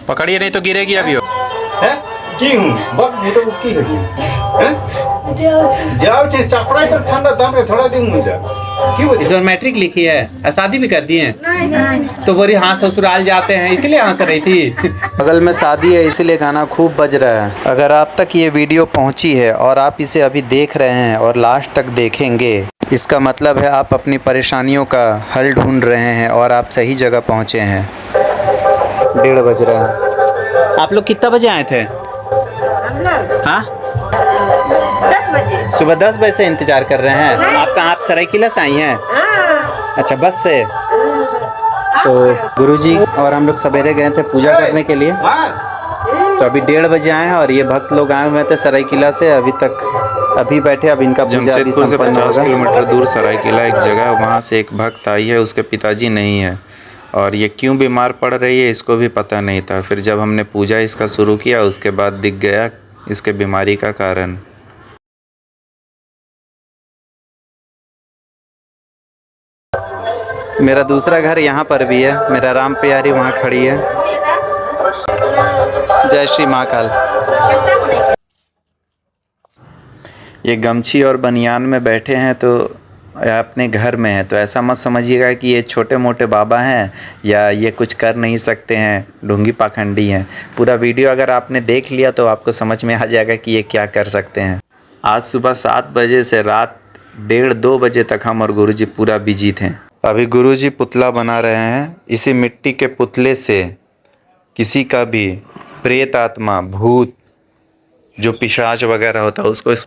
पकड़िए नहीं तो गिरेगी अभी। है की हूँ बक नहीं तो उसकी है जाओ चे चपड़ा तो ठंडा दांत का थोड़ा दिन मुझे क्यों इस बार मैट्रिक लिखी है, शादी भी कर दी है। नहीं। तो बोली हाँ ससुराल जाते हैं इसलिए हंस रही थी। बगल में शादी है इसीलिए गाना खूब बज रहा है। अगर आप तक ये वीडियो पहुंची है और आप इसे अभी देख रहे हैं और लास्ट तक देखेंगे, इसका मतलब है आप अपनी परेशानियों का हल ढूंढ रहे हैं और आप सही जगह पहुंचे हैं। 1:30 बज रहा है। आप लोग कितना बजे आए थे? हाँ 10 बजे। सुबह 10 बजे से इंतजार कर रहे हैं। आप कहाँ, आप सरायकेला से आई हैं? अच्छा बस से। तो गुरुजी और हम लोग सवेरे गए थे पूजा करने के लिए, तो अभी 1:30 बजे आए हैं और ये भक्त लोग आए हुए थे सरायकेला से। अभी बैठे, अब इनका पूजा अभी जमशेदपुर से संपन्न 50 होगा। किलोमीटर दूर सरायकेला एक जगह, वहाँ से एक भक्त आई है, उसके पिताजी नहीं है और ये क्यों बीमार पड़ रही है इसको भी पता नहीं था। फिर जब हमने पूजा इसका शुरू किया उसके बाद दिख गया इसके बीमारी का कारण। मेरा दूसरा घर यहाँ पर भी है, मेरा राम प्यारी वहाँ खड़ी है। जय श्री महाकाल। ये गमछी और बनियान में बैठे हैं तो अपने घर में है, तो ऐसा मत समझिएगा कि ये छोटे मोटे बाबा हैं या ये कुछ कर नहीं सकते हैं, ढोंगी पाखंडी हैं। पूरा वीडियो अगर आपने देख लिया तो आपको समझ में आ जाएगा कि ये क्या कर सकते हैं। आज सुबह 7 बजे से रात 1:30-2 बजे तक हम और गुरुजी पूरा बिजी थे। अभी गुरुजी पुतला बना रहे हैं। इसी मिट्टी के पुतले से किसी का भी प्रेत आत्मा, भूत, जो पिशाच वगैरह होता है उसको इस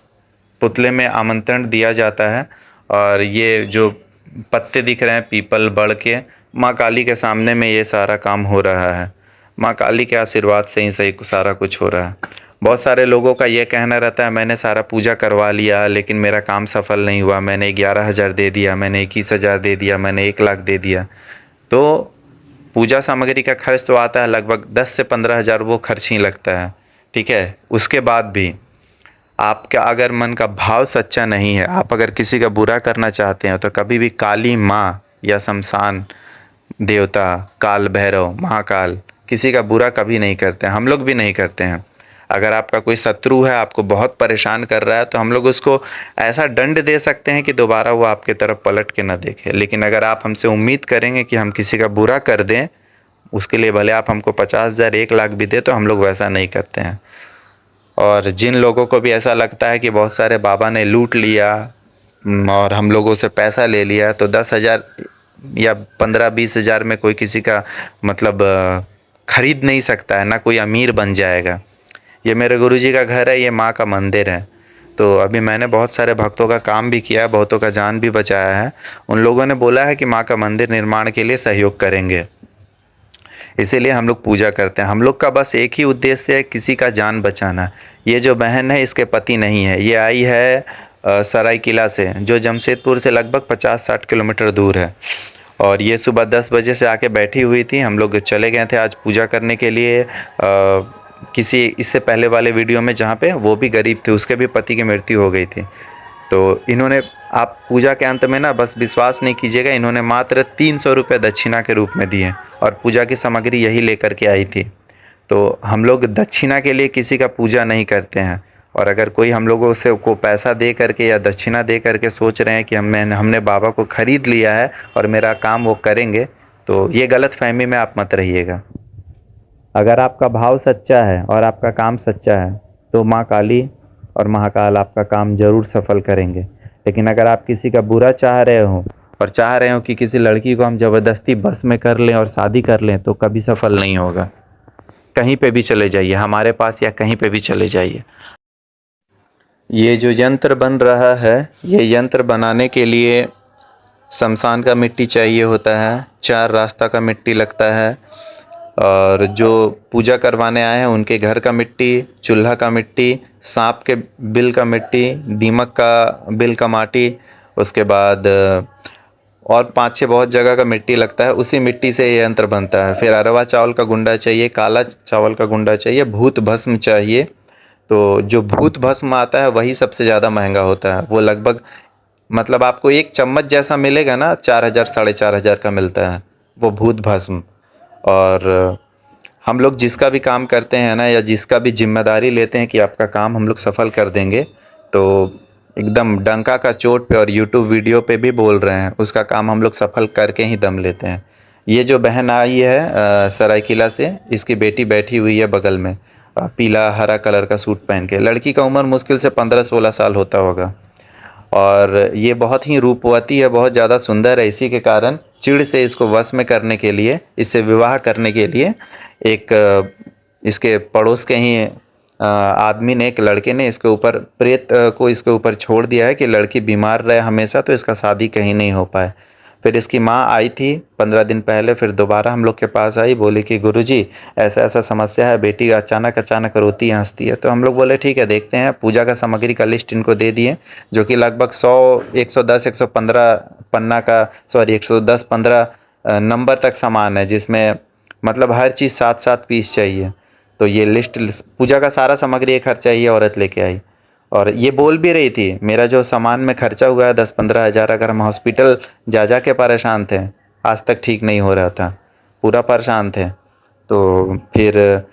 पुतले में आमंत्रण दिया जाता है। और ये जो पत्ते दिख रहे हैं पीपल बड़ के, माँ काली के सामने में ये सारा काम हो रहा है। माँ काली के आशीर्वाद से ही सही सारा कुछ हो रहा है। बहुत सारे लोगों का ये कहना रहता है मैंने सारा पूजा करवा लिया लेकिन मेरा काम सफल नहीं हुआ, मैंने 11,000 दे दिया, मैंने 21,000 दे दिया, मैंने 1 लाख दे दिया। तो पूजा सामग्री का खर्च तो आता है लगभग 10 से 15,000, वो खर्च ही लगता है, ठीक है। उसके बाद भी आपका अगर मन का भाव सच्चा नहीं है, आप अगर किसी का बुरा करना चाहते हैं तो कभी भी काली माँ या शमशान देवता, काल भैरव, महाकाल, किसी का बुरा कभी नहीं करते हैं। हम लोग भी नहीं करते हैं। अगर आपका कोई शत्रु है, आपको बहुत परेशान कर रहा है, तो हम लोग उसको ऐसा दंड दे सकते हैं कि दोबारा वो आपके तरफ पलट के ना देखे। लेकिन अगर आप हमसे उम्मीद करेंगे कि हम किसी का बुरा कर दें, उसके लिए भले आप हमको 50,000 1 लाख भी दे, तो हम लोग वैसा नहीं करते हैं। और जिन लोगों को भी ऐसा लगता है कि बहुत सारे बाबा ने लूट लिया और हम लोगों से पैसा ले लिया, तो 10,000 या 15-20 हज़ार में कोई किसी का मतलब खरीद नहीं सकता है, ना कोई अमीर बन जाएगा। ये मेरे गुरुजी का घर है, ये माँ का मंदिर है। तो अभी मैंने बहुत सारे भक्तों का काम भी किया है, बहुतों का जान भी बचाया है। उन लोगों ने बोला है कि माँ का मंदिर निर्माण के लिए सहयोग करेंगे, इसीलिए हम लोग पूजा करते हैं। हम लोग का बस एक ही उद्देश्य है, किसी का जान बचाना। ये जो बहन है इसके पति नहीं है, ये आई है सरायकेला से, जो जमशेदपुर से लगभग 50-60 किलोमीटर दूर है। और ये सुबह 10 बजे से आके बैठी हुई थी। हम लोग चले गए थे आज पूजा करने के लिए। किसी इससे पहले वाले वीडियो में जहाँ पे वो भी गरीब थे, उसके भी पति की मृत्यु हो गई थी। तो इन्होंने, आप पूजा के अंत में ना बस विश्वास नहीं कीजिएगा, इन्होंने मात्र 300 रुपये दक्षिणा के रूप में दिए और पूजा की सामग्री यही लेकर के आई थी। तो हम लोग दक्षिणा के लिए किसी का पूजा नहीं करते हैं। और अगर कोई हम लोगों से को पैसा दे करके या दक्षिणा दे करके सोच रहे हैं कि हमने बाबा को खरीद लिया है और मेरा काम वो करेंगे, तो ये गलत फहमी में आप मत रहिएगा। अगर आपका भाव सच्चा है और आपका काम सच्चा है तो माँ काली और महाकाल आपका काम ज़रूर सफल करेंगे। लेकिन अगर आप किसी का बुरा चाह रहे हो और चाह रहे हो कि किसी लड़की को हम ज़बरदस्ती बस में कर लें और शादी कर लें, तो कभी सफल नहीं होगा। कहीं पे भी चले जाइए, हमारे पास या कहीं पे भी चले जाइए। ये जो यंत्र बन रहा है, ये यंत्र बनाने के लिए शमशान का मिट्टी चाहिए होता है, 4 रास्ता का मिट्टी लगता है। और जो पूजा करवाने आए हैं उनके घर का मिट्टी, चूल्हा का मिट्टी, सांप के बिल का मिट्टी, दीमक का बिल का माटी, उसके बाद और 5-6 बहुत जगह का मिट्टी लगता है। उसी मिट्टी से ये यंत्र बनता है। फिर अरवा चावल का गुंडा चाहिए, काला चावल का गुंडा चाहिए, भूत भस्म चाहिए। तो जो भूत भस्म आता है वही सबसे ज़्यादा महंगा होता है, वो लगभग मतलब आपको एक चम्मच जैसा मिलेगा ना, 4,000 4,500 का मिलता है वो भूत भस्म। और हम लोग जिसका भी काम करते हैं ना, या जिसका भी जिम्मेदारी लेते हैं कि आपका काम हम लोग सफल कर देंगे, तो एकदम डंका का चोट पे और यूट्यूब वीडियो पे भी बोल रहे हैं, उसका काम हम लोग सफल करके ही दम लेते हैं। ये जो बहन आई है सरायकेला से, इसकी बेटी बैठी हुई है बगल में, पीला हरा कलर का सूट पहन के। लड़की का उम्र मुश्किल से 15-16 साल होता होगा, और ये बहुत ही रूपवती है, बहुत ज़्यादा सुंदर है। इसी के कारण चिढ़ से इसको वश में करने के लिए, इससे विवाह करने के लिए एक इसके पड़ोस के ही आदमी ने, एक लड़के ने इसके ऊपर प्रेत को इसके ऊपर छोड़ दिया है कि लड़की बीमार रहे हमेशा, तो इसका शादी कहीं नहीं हो पाए। फिर इसकी माँ आई थी 15 दिन पहले, फिर दोबारा हम लोग के पास आई, बोली कि गुरुजी ऐसा ऐसा समस्या है, बेटी अचानक रोती है, हंसती है। तो हम लोग बोले ठीक है, देखते हैं। पूजा का सामग्री का लिस्ट इनको दे दिए, जो कि लगभग 110-115 पन्ना का, 110-15 नंबर तक सामान है, जिसमें मतलब हर चीज़ 7-7 पीस चाहिए। तो ये लिस्ट, पूजा का सारा सामग्री एक खर्चा ही औरत लेके आई, और ये बोल भी रही थी मेरा जो सामान में खर्चा हुआ है 10-15 हज़ार, अगर हम हॉस्पिटल जा के परेशान थे, आज तक ठीक नहीं हो रहा था, पूरा परेशान थे। तो फिर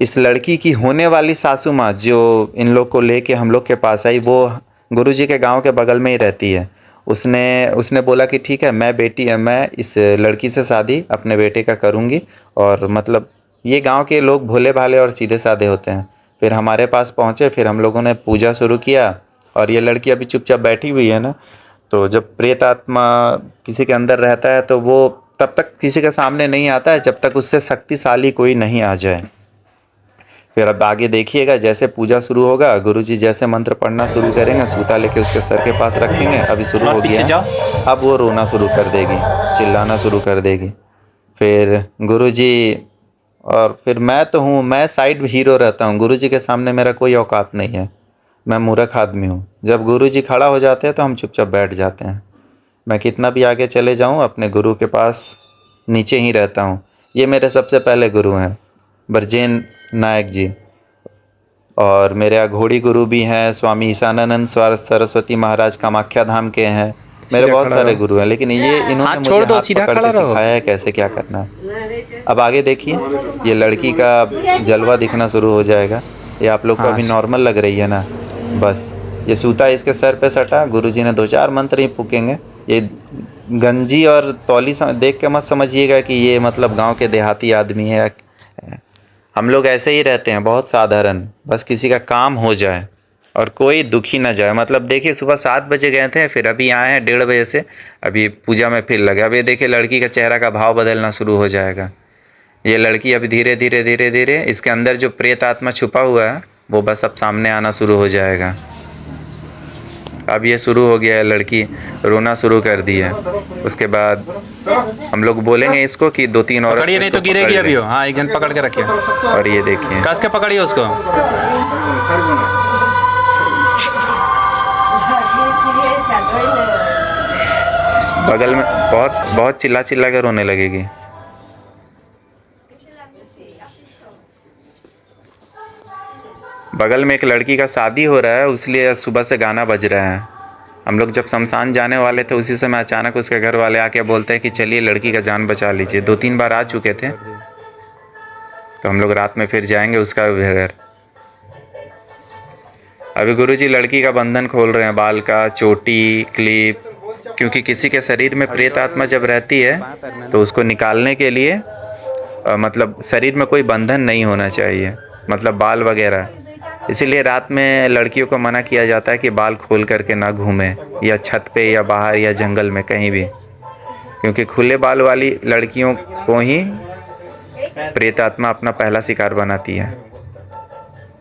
इस लड़की की होने वाली सासू माँ जो इन लोग को लेके हम लोग के पास आई, वो गुरुजी के गांव के बगल में ही रहती है। उसने बोला कि ठीक है, मैं इस लड़की से शादी अपने बेटे का करूँगी। और मतलब ये गांव के लोग भोले भाले और सीधे साधे होते हैं। फिर हमारे पास पहुँचे, फिर हम लोगों ने पूजा शुरू किया, और ये लड़की अभी चुपचाप बैठी हुई है ना। तो जब प्रेत आत्मा किसी के अंदर रहता है, तो वो तब तक किसी के सामने नहीं आता है जब तक उससे शक्तिशाली कोई नहीं आ जाए। फिर अब आगे देखिएगा, जैसे पूजा शुरू होगा, गुरुजी जैसे मंत्र पढ़ना शुरू करेंगे, सूता लेके उसके सर के पास रखेंगे, अभी शुरू हो गया है। अब वो रोना शुरू कर देगी, चिल्लाना शुरू कर देगी। फिर गुरुजी, और फिर मैं तो हूँ, मैं साइड हीरो रहता हूँ, गुरुजी के सामने मेरा कोई औकात नहीं है, मैं मूर्ख आदमी हूँ। जब गुरुजी खड़ा हो जाते हैं तो हम चुपचाप बैठ जाते हैं। मैं कितना भी आगे चले जाऊँ, अपने गुरु के पास नीचे ही रहता हूँ। ये मेरे सबसे पहले गुरु हैं ब्रजेन नायक जी, और मेरे अघोड़ी गुरु भी हैं, स्वामी ईशानानंद सरस्वती महाराज कामाख्या धाम के हैं। मेरे बहुत सारे गुरु हैं, लेकिन ये इन्होंने मुझे हाथ पकड़ के सिखाया है कैसे क्या करना है। अब आगे देखिए, ये लड़की का जलवा दिखना शुरू हो जाएगा। ये आप लोग को अभी नॉर्मल लग रही है ना, बस ये सूता इसके सर पे सटा, गुरुजी ने 2-4 मंत्र ही फूकेंगे। ये गंजी और तौली देख के मत समझिएगा कि ये मतलब गांव के देहाती आदमी है। हम लोग ऐसे ही रहते हैं, बहुत साधारण, बस किसी का काम हो जाए और कोई दुखी ना जाए। मतलब देखिए, सुबह 7 बजे गए थे, फिर अभी आए हैं 1:30 बजे से, अभी पूजा में फिर लगे। अब ये देखिए, लड़की का चेहरा का भाव बदलना शुरू हो जाएगा। ये लड़की अभी धीरे धीरे इसके अंदर जो प्रेत आत्मा छुपा हुआ है, वो बस अब सामने आना शुरू हो जाएगा। अब ये शुरू हो गया है, लड़की रोना शुरू कर दी है। उसके बाद हम लोग बोलेंगे इसको कि 2-3 और पकड़िए, नहीं तो गिरेगी अभी हो। हाँ, एक जन पकड़ के रखिए, और ये देखिए, कस के पकड़िए उसको। बगल में बहुत चिल्ला कर रोने लगेगी। बगल में एक लड़की का शादी हो रहा है, इसलिए सुबह से गाना बज रहा है। हम लोग जब शमशान जाने वाले थे, उसी समय अचानक उसके घर वाले आके बोलते हैं कि चलिए लड़की का जान बचा लीजिए। 2-3 बार आ चुके थे, तो हम लोग रात में फिर जाएंगे उसका घर। अभी गुरुजी लड़की का बंधन खोल रहे हैं, बाल का, चोटी, क्लिप, क्योंकि किसी के शरीर में प्रेत आत्मा जब रहती है तो उसको निकालने के लिए मतलब शरीर में कोई बंधन नहीं होना चाहिए, मतलब बाल वगैरह। इसीलिए रात में लड़कियों को मना किया जाता है कि बाल खोल करके ना घूमें, या छत पे या बाहर या जंगल में कहीं भी, क्योंकि खुले बाल वाली लड़कियों को ही प्रेत आत्मा अपना पहला शिकार बनाती है।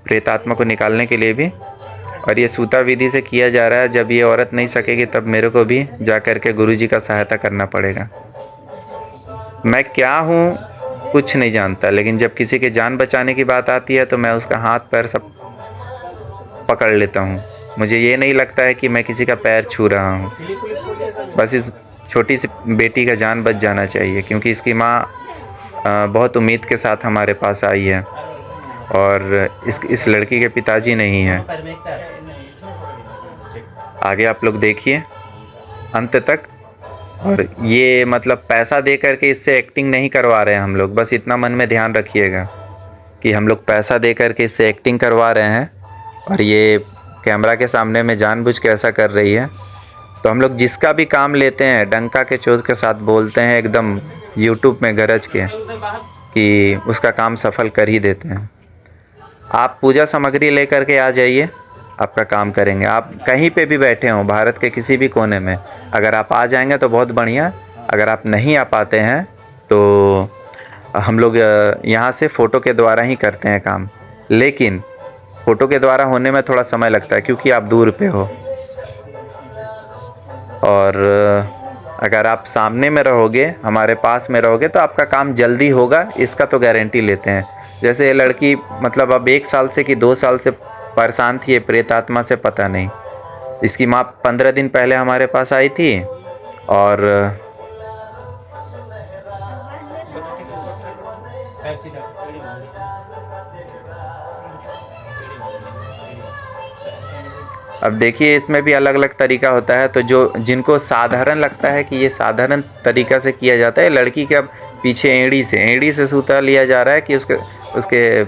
प्रेत आत्मा को निकालने के लिए भी, और ये सूता विधि से किया जा रहा है। जब ये औरत नहीं सकेगी तब मेरे को भी जा कर के गुरुजी का सहायता करना पड़ेगा। मैं क्या हूँ कुछ नहीं जानता, लेकिन जब किसी के जान बचाने की बात आती है तो मैं उसका हाथ पैर सब पकड़ लेता हूँ। मुझे ये नहीं लगता है कि मैं किसी का पैर छू रहा हूँ। बस इस छोटी सी बेटी का जान बच जाना चाहिए, क्योंकि इसकी माँ बहुत उम्मीद के साथ हमारे पास आई है, और इस लड़की के पिताजी नहीं हैं। आगे आप लोग देखिए, अंत तक। और ये मतलब पैसा दे करके इससे एक्टिंग नहीं करवा रहे हैं हम लोग, बस इतना मन में ध्यान रखिएगा कि हम लोग पैसा दे करके इससे एक्टिंग करवा रहे हैं। और ये कैमरा के सामने में जानबूझ के ऐसा कर रही है। तो हम लोग जिसका भी काम लेते हैं डंका के चोट के साथ बोलते हैं, एकदम यूट्यूब में गरज के, कि उसका काम सफल कर ही देते हैं। आप पूजा सामग्री लेकर के आ जाइए, आपका काम करेंगे। आप कहीं पे भी बैठे हों, भारत के किसी भी कोने में, अगर आप आ जाएंगे तो बहुत बढ़िया। अगर आप नहीं आ पाते हैं तो हम लोग यहाँ से फ़ोटो के द्वारा ही करते हैं काम, लेकिन फ़ोटो के द्वारा होने में थोड़ा समय लगता है क्योंकि आप दूर पे हो। और अगर आप सामने में रहोगे, हमारे पास में रहोगे, तो आपका काम जल्दी होगा, इसका तो गारंटी लेते हैं। जैसे ये लड़की मतलब अब 1 साल से कि 2 साल से परेशान थी ये प्रेत आत्मा से, पता नहीं। इसकी माँ 15 दिन पहले हमारे पास आई थी। और अब देखिए इसमें भी अलग अलग तरीका होता है। तो जो जिनको साधारण लगता है कि ये साधारण तरीका से किया जाता है, लड़की के अब पीछे एड़ी से सूता लिया जा रहा है कि उसके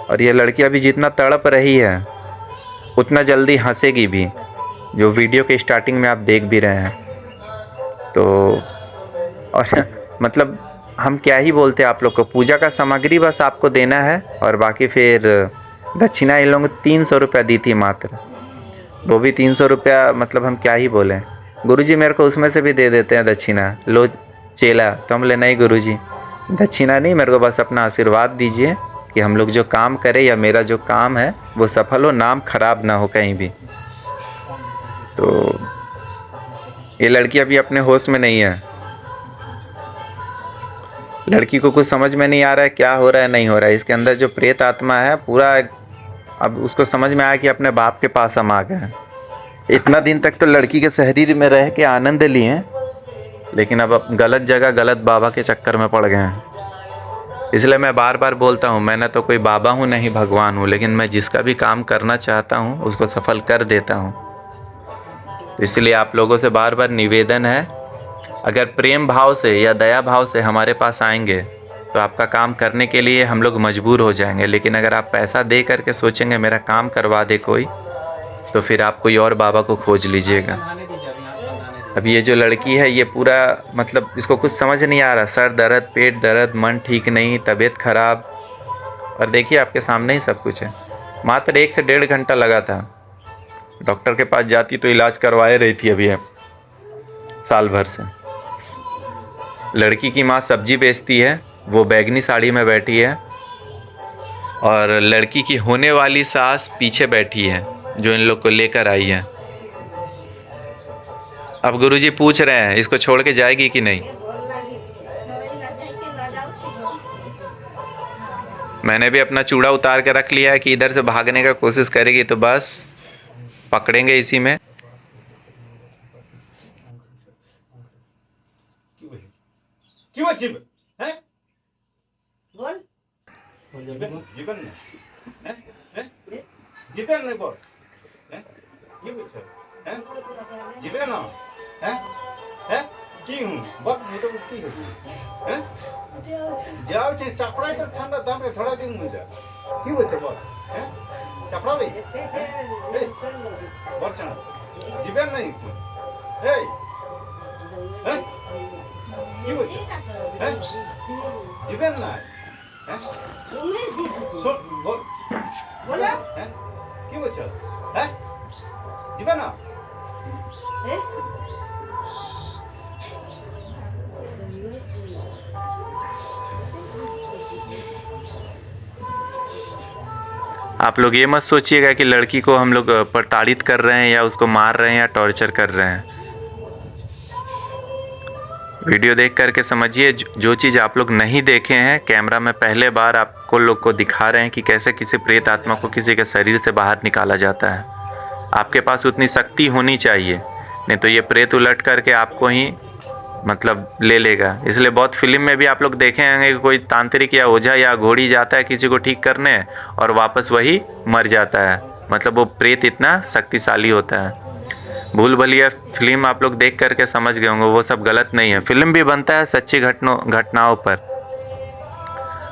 और ये लड़की अभी जितना तड़प रही है उतना जल्दी हंसेगी भी, जो वीडियो के स्टार्टिंग में आप देख भी रहे हैं। तो और मतलब हम क्या ही बोलते हैं आप लोग को, पूजा का सामग्री बस आपको देना है और बाकी फिर दक्षिणा इन लोगों को 300 रुपया दी थी मात्र, वो भी 300 रुपया, मतलब हम क्या ही बोलें। गुरुजी मेरे को उसमें से भी दे देते हैं दक्षिणा, लो चेला। तो हम बोले नहीं गुरुजी, दक्षिणा नहीं, मेरे को बस अपना आशीर्वाद दीजिए कि हम लोग जो काम करें या मेरा जो काम है वो सफल हो, नाम खराब ना हो कहीं भी। तो ये लड़की अभी अपने होश में नहीं है। लड़की को कुछ समझ में नहीं आ रहा है क्या हो रहा है नहीं हो रहा है। इसके अंदर जो प्रेत आत्मा है पूरा, अब उसको समझ में आया कि अपने बाप के पास हम आ गए हैं। इतना दिन तक तो लड़की के शरीर में रह के आनंद लिए, लेकिन अब गलत जगह गलत बाबा के चक्कर में पड़ गए हैं। इसलिए मैं बार बार बोलता हूँ, मैं ना तो कोई बाबा हूँ नहीं भगवान हूँ, लेकिन मैं जिसका भी काम करना चाहता हूँ उसको सफल कर देता हूँ। तो इसलिए आप लोगों से बार बार निवेदन है, अगर प्रेम भाव से या दया भाव से हमारे पास आएंगे तो आपका काम करने के लिए हम लोग मजबूर हो जाएंगे। लेकिन अगर आप पैसा दे करके सोचेंगे मेरा काम करवा दे कोई, तो फिर आप कोई और बाबा को खोज लीजिएगा। अब ये जो लड़की है ये पूरा मतलब इसको कुछ समझ नहीं आ रहा, सर दर्द, पेट दर्द, मन ठीक नहीं, तबीयत खराब। और देखिए आपके सामने ही सब कुछ है। मात्र 1 से 1.5 घंटा लगा था। डॉक्टर के पास जाती तो इलाज करवाए रही थी अभी साल भर से। लड़की की माँ सब्जी बेचती है, वो बैगनी साड़ी में बैठी है, और लड़की की होने वाली सास पीछे बैठी है जो इन लोग को लेकर आई है। अब गुरुजी पूछ रहे हैं इसको छोड़ के जाएगी कि नहीं। मैंने भी अपना चूड़ा उतार के रख लिया है कि इधर से भागने का कोशिश करेगी तो बस पकड़ेंगे इसी में। क्यों जीवन है? बोल जीवन में है? जीवन नहीं बोल है? ये पूछो है? जीवन ना है? है? क्यों बक नहीं तो की है? जाओ चे चपड़ा तो ठंडा दाम के थोड़ा दिन मिल जा। क्यों बच्चे बोल है? चपड़ा भी बर्चना जीवन नहीं क्यों है? है? क्यों बच्चे है? जीवन ना है? सुन बोल बोला है? क्यों बच्चे है? जीवन ना आप लोग ये मत सोचिएगा कि लड़की को हम लोग प्रताड़ित कर रहे हैं या उसको मार रहे हैं या टॉर्चर कर रहे हैं। वीडियो देख करके समझिए, जो चीज़ आप लोग नहीं देखे हैं कैमरा में पहले बार आपको लोग को दिखा रहे हैं कि कैसे किसी प्रेत आत्मा को किसी के शरीर से बाहर निकाला जाता है। आपके पास उतनी शक्ति होनी चाहिए, नहीं तो ये प्रेत उलट करके आपको ही मतलब ले लेगा। इसलिए बहुत फिल्म में भी आप लोग देखे होंगे कि कोई तांत्रिक या ओझा या घोड़ी जाता है किसी को ठीक करने और वापस वही मर जाता है। मतलब वो प्रेत इतना शक्तिशाली होता है। भूल भुलैया फिल्म आप लोग देख करके समझ गए होंगे, वो सब गलत नहीं है। फिल्म भी बनता है सच्ची घटनाओं पर।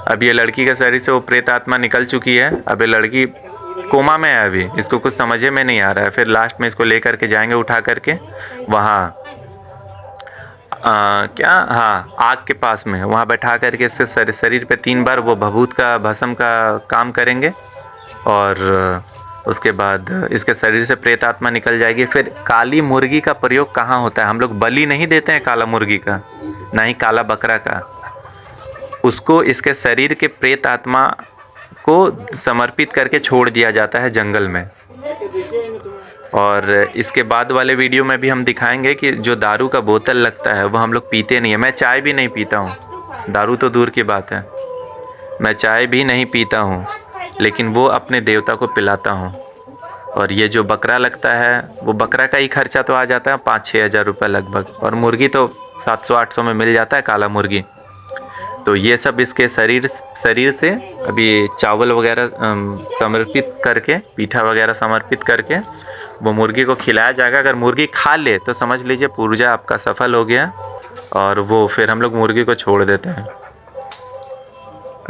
अब ये लड़की के शरीर से वो प्रेत आत्मा निकल चुकी है। अब ये लड़की कोमा में है, अभी इसको कुछ समझे में नहीं आ रहा है। फिर लास्ट में इसको लेकर के जाएंगे उठा करके वहाँ क्या, हाँ, आग के पास में, वहाँ बैठा करके इसके शरीर पे 3 बार वो भभूत का भस्म का काम करेंगे और उसके बाद इसके शरीर से प्रेत आत्मा निकल जाएगी। फिर काली मुर्गी का प्रयोग कहाँ होता है? हम लोग बलि नहीं देते हैं काला मुर्गी का, ना ही काला बकरा का। उसको इसके शरीर के प्रेत आत्मा को समर्पित करके छोड़ दिया जाता है जंगल में। और इसके बाद वाले वीडियो में भी हम दिखाएंगे कि जो दारू का बोतल लगता है वो हम लोग पीते नहीं है। मैं चाय भी नहीं पीता हूँ, दारू तो दूर की बात है, मैं चाय भी नहीं पीता हूँ, लेकिन वो अपने देवता को पिलाता हूँ। और ये जो बकरा लगता है वो बकरा का ही खर्चा तो आ जाता है 5-6 हज़ार रुपये लगभग, और मुर्गी तो 700-800 में मिल जाता है काला मुर्गी। तो ये सब इसके शरीर से अभी चावल वगैरह समर्पित करके, पीठा वगैरह समर्पित करके वो मुर्गी को खिलाया जाएगा। अगर मुर्गी खा ले तो समझ लीजिए पूजा आपका सफल हो गया, और वो फिर हम लोग मुर्गी को छोड़ देते हैं।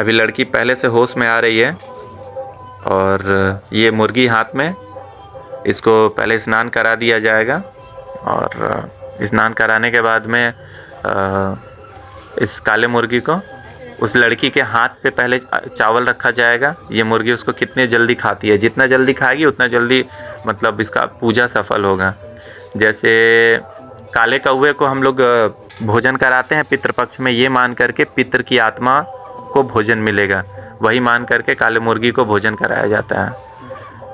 अभी लड़की पहले से होश में आ रही है और ये मुर्गी हाथ में, इसको पहले स्नान करा दिया जाएगा और स्नान कराने के बाद में इस काले मुर्गी को उस लड़की के हाथ पे पहले चावल रखा जाएगा। ये मुर्गी उसको कितने जल्दी खाती है, जितना जल्दी खाएगी उतना जल्दी मतलब इसका पूजा सफल होगा। जैसे काले कौवे को हम लोग भोजन कराते हैं पितृपक्ष में, ये मान करके पितृ की आत्मा को भोजन मिलेगा, वही मान करके काले मुर्गी को भोजन कराया जाता है।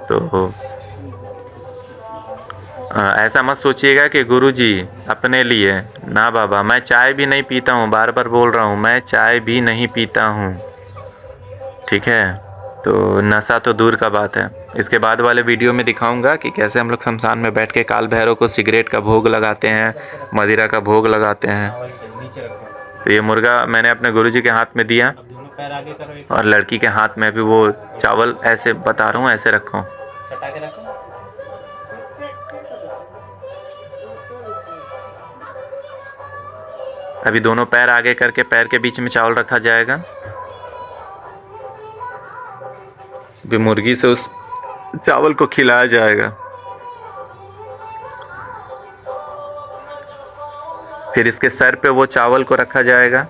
तो ऐसा मत सोचिएगा कि गुरुजी अपने लिए, ना बाबा, मैं चाय भी नहीं पीता हूँ, बार बार बोल रहा हूँ, मैं चाय भी नहीं पीता हूँ, ठीक है। तो नशा तो दूर का बात है। इसके बाद वाले वीडियो में दिखाऊंगा कि कैसे हम लोग शमशान में बैठ के काल भैरव को सिगरेट का भोग लगाते हैं, मदिरा का भोग लगाते हैं। तो ये मुर्गा मैंने अपने गुरुजी के हाथ में दिया और लड़की के हाथ में भी वो चावल, ऐसे बता रहा हूँ, ऐसे रखो, अभी दोनों पैर आगे करके पैर के बीच में चावल रखा जाएगा। अभी मुर्गी से उस चावल को खिलाया जाएगा। फिर इसके सर पे वो चावल को रखा जाएगा।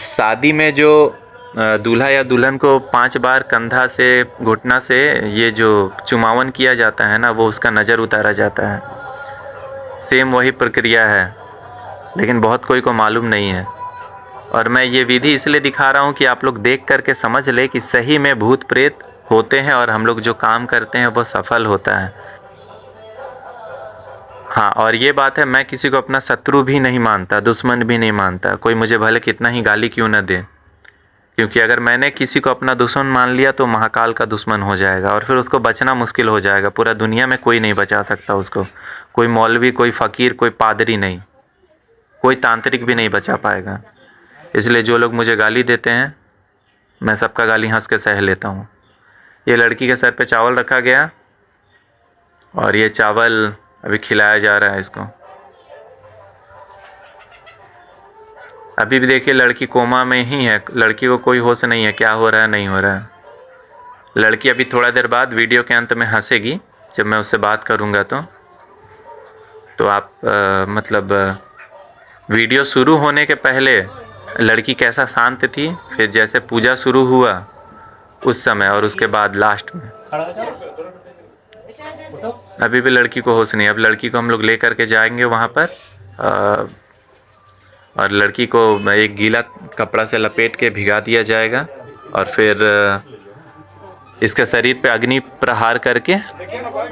शादी में जो दूल्हा या दुल्हन को 5 बार कंधा से, घुटना से ये जो चुमावन किया जाता है ना, वो उसका नज़र उतारा जाता है। सेम वही प्रक्रिया है, लेकिन बहुत कोई को मालूम नहीं है। और मैं ये विधि इसलिए दिखा रहा हूँ कि आप लोग देख करके समझ ले कि सही में भूत प्रेत होते हैं और हम लोग जो काम करते हैं वो सफल होता है। हाँ, और ये बात है, मैं किसी को अपना शत्रु भी नहीं मानता, दुश्मन भी नहीं मानता, कोई मुझे भले कितना ही गाली क्यों न दे, क्योंकि अगर मैंने किसी को अपना दुश्मन मान लिया तो महाकाल का दुश्मन हो जाएगा और फिर उसको बचना मुश्किल हो जाएगा। पूरा दुनिया में कोई नहीं बचा सकता उसको, कोई मौलवी, कोई फ़कीर, कोई पादरी नहीं, कोई तांत्रिक भी नहीं बचा पाएगा। इसलिए जो लोग मुझे गाली देते हैं, मैं सबका गाली हंस के सह लेता हूँ। ये लड़की के सर पे चावल रखा गया और ये चावल अभी खिलाया जा रहा है इसको। अभी भी देखिए लड़की कोमा में ही है, लड़की को कोई होश नहीं है क्या हो रहा है, नहीं हो रहा है। लड़की अभी थोड़ा देर बाद वीडियो के अंत में हंसेगी, जब मैं उससे बात करूँगा तो आप मतलब वीडियो शुरू होने के पहले लड़की कैसा शांत थी, फिर जैसे पूजा शुरू हुआ उस समय, और उसके बाद लास्ट में अभी भी लड़की को होश नहीं। अब लड़की को हम लोग ले करके जाएंगे वहाँ पर और लड़की को एक गीला कपड़ा से लपेट के भिगा दिया जाएगा और फिर इसके शरीर पे अग्नि प्रहार करके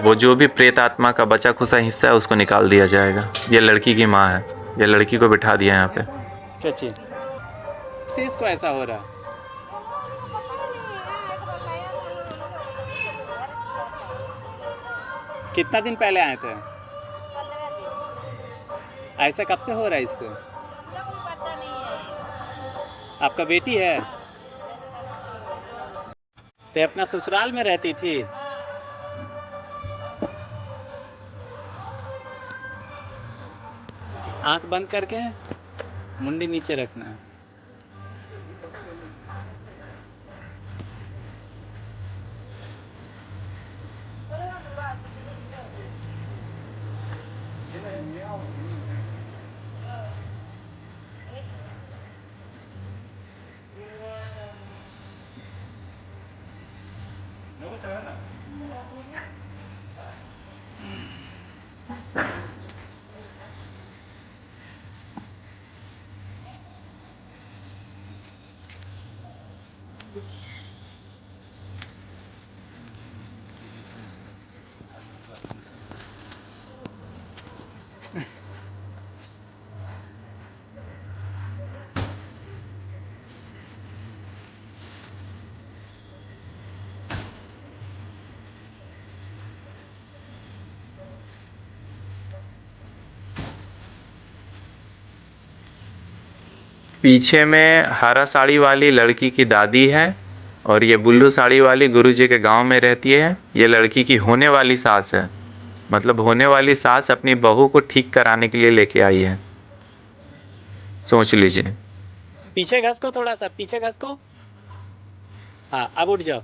वो जो भी प्रेत आत्मा का बचा खुचा हिस्सा है उसको निकाल दिया जाएगा। ये लड़की की माँ है, ये लड़की को बिठा दिया यहाँ पे। क्या चीज़ से इसको ऐसा हो रहा? कितना दिन पहले आए थे? ऐसा कब से हो रहा है इसको? आपका बेटी है तो अपना ससुराल में रहती थी। आंख बंद करके मुंडी नीचे रखना है। पीछे में हरा साड़ी वाली लड़की की दादी है और ये ब्लू साड़ी वाली गुरुजी के गांव में रहती है। ये लड़की की होने वाली सास है, मतलब होने वाली सास अपनी बहू को ठीक कराने के लिए लेके आई है। सोच लीजिए। पीछे घस को, थोड़ा सा पीछे घस को। हाँ अब उठ जाओ।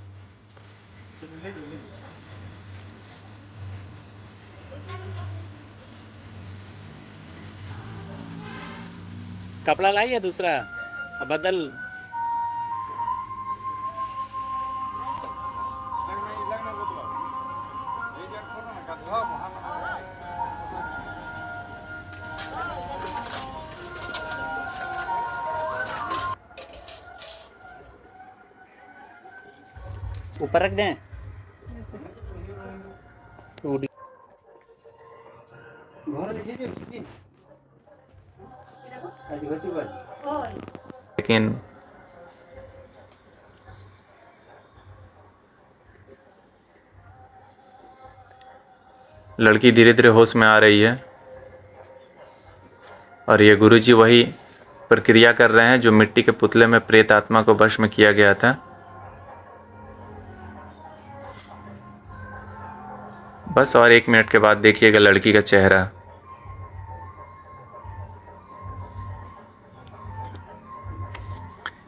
कपड़ा लाइए दूसरा बदल। ऊपर रख दें। लेकिन लड़की धीरे धीरे होश में आ रही है और ये गुरुजी वही प्रक्रिया कर रहे हैं जो मिट्टी के पुतले में प्रेत आत्मा को वश में किया गया था। बस और 1 मिनट के बाद देखिएगा लड़की का चेहरा।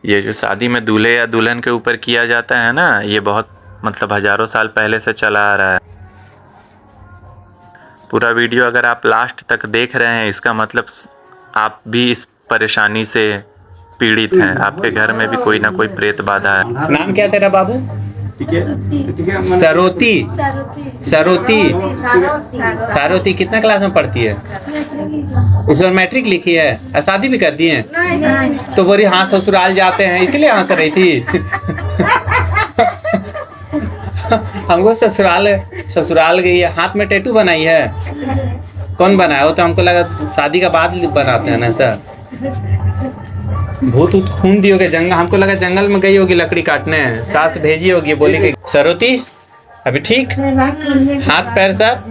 ये जो शादी में दूल्हे या दुल्हन के ऊपर किया जाता है ना, ये बहुत मतलब हजारों साल पहले से चला आ रहा है। पूरा वीडियो अगर आप लास्ट तक देख रहे हैं, इसका मतलब आप भी इस परेशानी से पीड़ित हैं। आपके घर में भी कोई ना कोई प्रेत बाधा है। नाम क्या तेरा बाबू? सरोती। सरोती। सारोती कितना क्लास में पढ़ती है? इस बार मैट्रिक लिखी है और शादी भी कर दी है? तो बोली हाँ ससुराल जाते हैं इसलिए हंस रही थी। हमको ससुराल गई है। हाथ में टैटू बनाई है? कौन बनाया? वो तो हमको लगा शादी का बाद बनाते हैं ना सर। भूत खून दी होगी जंगल, हमको लगा जंगल में गई होगी लकड़ी काटने, सास भेजी होगी, बोली कि सरोती अभी ठीक? हाथ पैर सब